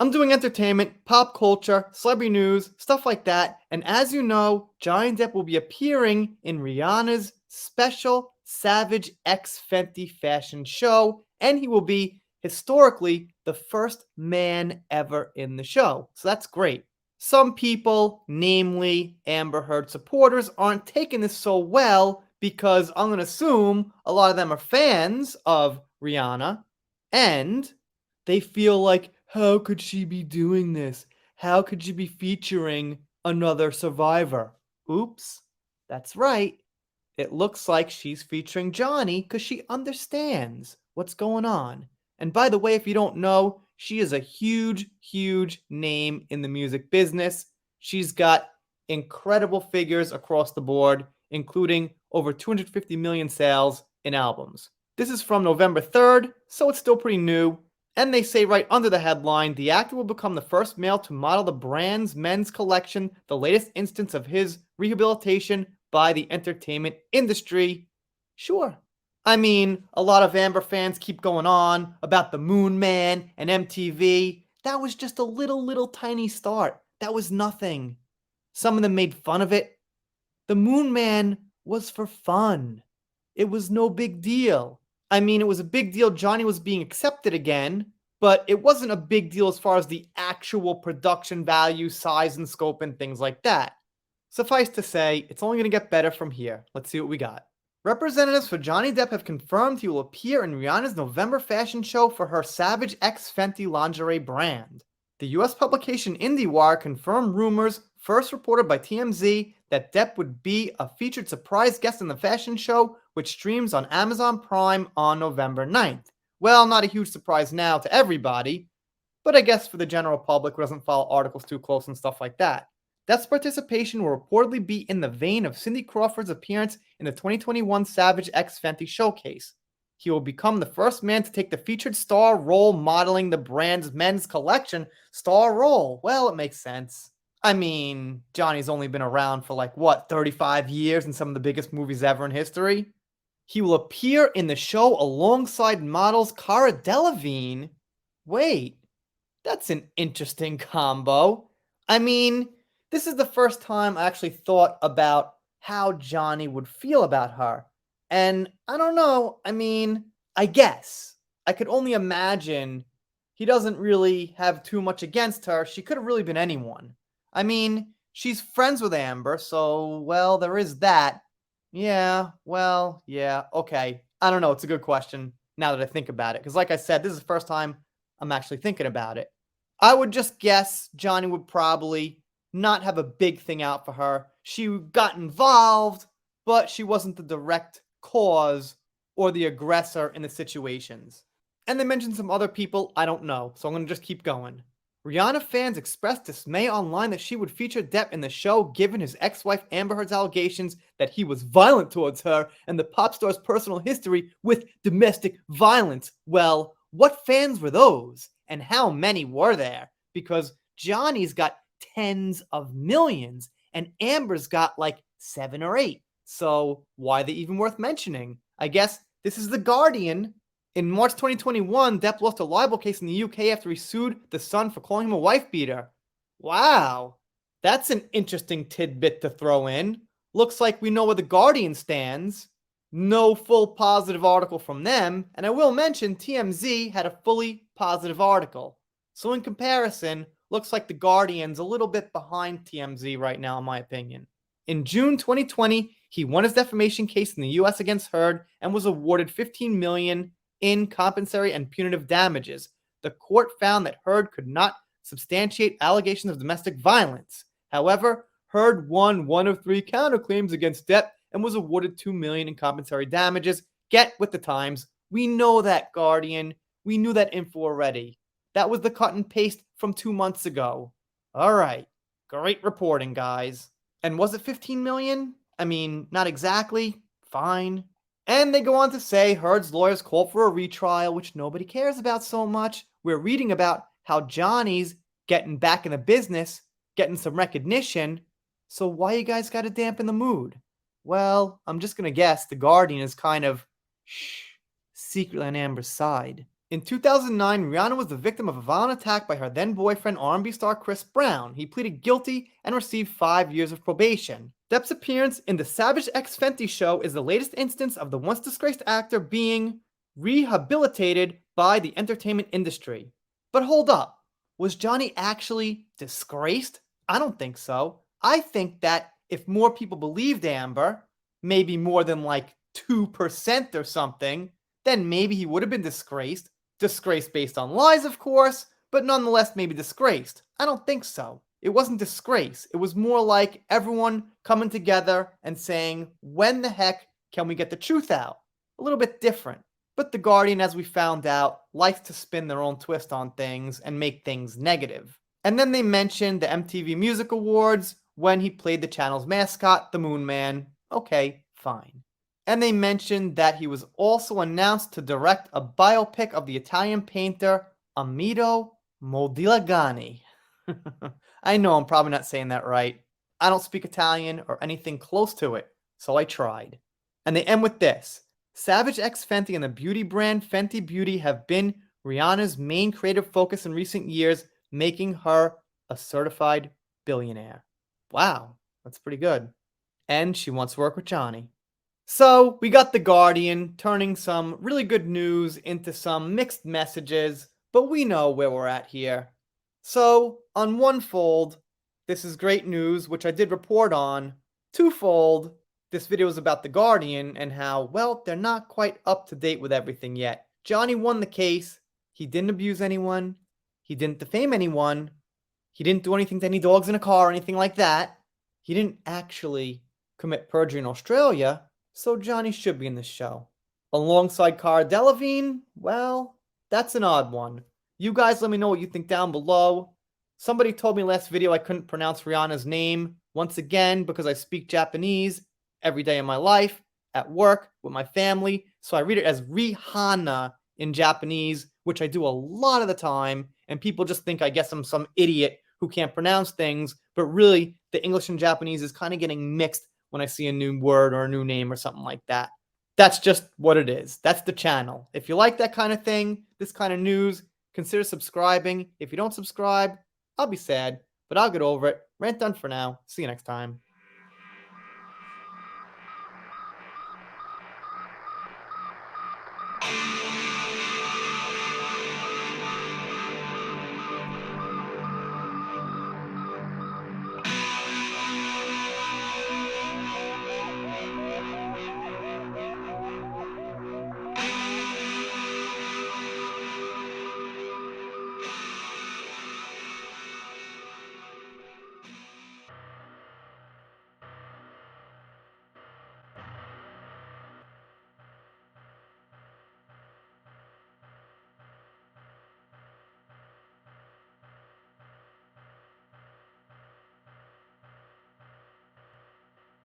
I'm doing entertainment, pop culture, celebrity news, stuff like that. And as you know, Johnny Depp will be appearing in Rihanna's special Savage X Fenty fashion show, and he will be historically the first man ever in the show. So that's great. Some people, namely Amber Heard supporters, aren't taking this so well because I'm going to assume a lot of them are fans of Rihanna and they feel like, how could she be doing this? How could she be featuring another survivor? Oops, that's right. It looks like she's featuring Johnny because she understands what's going on. And by the way, if you don't know, she is a huge, huge name in the music business. She's got incredible figures across the board, including over 250 million sales in albums. This is from November 3rd, so it's still pretty new. And they say right under the headline, the actor will become the first male to model the brand's men's collection, the latest instance of his rehabilitation by the entertainment industry. Sure. I mean, a lot of Amber fans keep going on about the Moon Man and MTV. That was just a little tiny start. That was nothing. Some of them made fun of it. The Moon Man was for fun. It was no big deal. I mean, it was a big deal Johnny was being accepted again, but it wasn't a big deal as far as the actual production value, size, and scope, and things like that. Suffice to say, it's only going to get better from here. Let's see what we got. Representatives for Johnny Depp have confirmed he will appear in Rihanna's November fashion show for her Savage X Fenty lingerie brand. The US publication IndieWire confirmed rumors first reported by TMZ that Depp would be a featured surprise guest in the fashion show, which streams on Amazon Prime on November 9th. Well, not a huge surprise now to everybody, but I guess for the general public who doesn't follow articles too close and stuff like that. Depp's participation will reportedly be in the vein of Cindy Crawford's appearance in the 2021 Savage X Fenty showcase. He will become the first man to take the featured star role modeling the brand's men's collection. Star role. Well, it makes sense. I mean, Johnny's only been around for 35 years in some of the biggest movies ever in history. He will appear in the show alongside models Cara Delevingne. Wait, that's an interesting combo. I mean, this is the first time I actually thought about how Johnny would feel about her. And I don't know, I mean, I guess. I could only imagine he doesn't really have too much against her. She could have really been anyone. I mean, she's friends with Amber, so, well, there is that. Yeah, well, yeah, okay. I don't know, it's a good question now that I think about it. Because, like I said, this is the first time I'm actually thinking about it. I would just guess Johnny would probably not have a big thing out for her. She got involved, but she wasn't the direct cause or the aggressor in the situations. And they mentioned some other people I don't know, so I'm going to just keep going. Rihanna fans expressed dismay online that she would feature Depp in the show given his ex-wife Amber Heard's allegations that he was violent towards her and the pop star's personal history with domestic violence. Well, what fans were those? And how many were there? Because Johnny's got tens of millions and Amber's got like 7 or 8. So why are they even worth mentioning? I guess this is The Guardian. In March 2021, Depp lost a libel case in the UK after he sued the Sun for calling him a wife beater. Wow, that's an interesting tidbit to throw in. Looks like we know where The Guardian stands. No full positive article from them, and I will mention TMZ had a fully positive article. So in comparison, looks like The Guardian's a little bit behind TMZ right now, in my opinion. In June 2020, he won his defamation case in the US against Heard and was awarded $15 million in compensatory and punitive damages. The court found that Heard could not substantiate allegations of domestic violence. However, Heard won 1 of 3 counterclaims against Depp and was awarded $2 million in compensatory damages. Get with the times. We know that, Guardian. We knew that info already. That was the cut and paste from 2 months ago. All right. Great reporting, guys. And was it 15 million? I mean, not exactly. Fine. And they go on to say Heard's lawyers called for a retrial, which nobody cares about so much. We're reading about how Johnny's getting back in the business, getting some recognition. So why you guys got to dampen the mood? Well, I'm just going to guess The Guardian is kind of secretly on Amber's side. In 2009, Rihanna was the victim of a violent attack by her then boyfriend, R&B star Chris Brown. He pleaded guilty and received 5 years of probation. Depp's appearance in the Savage X Fenty show is the latest instance of the once disgraced actor being rehabilitated by the entertainment industry. But hold up, was Johnny actually disgraced? I don't think so. I think that if more people believed Amber, maybe more than like 2% or something, then maybe he would have been disgraced. Disgraced based on lies, of course, but nonetheless maybe disgraced. I don't think so. It wasn't disgrace. It was more like everyone coming together and saying, when the heck can we get the truth out? A little bit different. But The Guardian, as we found out, likes to spin their own twist on things and make things negative. And then they mentioned the MTV Music Awards when he played the channel's mascot, the Moon Man. Okay, fine. And they mentioned that he was also announced to direct a biopic of the Italian painter Amito Modigliani. I know I'm probably not saying that right. I don't speak Italian or anything close to it, so I tried. And they end with this. Savage X Fenty and the beauty brand Fenty Beauty have been Rihanna's main creative focus in recent years, making her a certified billionaire. Wow, that's pretty good. And she wants to work with Johnny. So we got The Guardian turning some really good news into some mixed messages, but we know where we're at here. So on one fold, this is great news, which I did report on. Twofold, this video is about The Guardian and how, well, they're not quite up to date with everything yet. Johnny won the case. He didn't abuse anyone. He didn't defame anyone. He didn't do anything to any dogs in a car or anything like that. He didn't actually commit perjury in Australia. So Johnny should be in this show. Alongside Cara Delevingne, well, that's an odd one. You guys let me know what you think down below. Somebody told me last video I couldn't pronounce Rihanna's name, once again, because I speak Japanese every day of my life, at work, with my family, so I read it as Rihanna in Japanese, which I do a lot of the time, and people just think I guess I'm some idiot who can't pronounce things, but really, the English and Japanese is kind of getting mixed when I see a new word or a new name or something like that. That's just what it is. That's the channel. If you like that kind of thing, this kind of news, consider subscribing. If you don't subscribe, I'll be sad, but I'll get over it. Rant done for now. See you next time.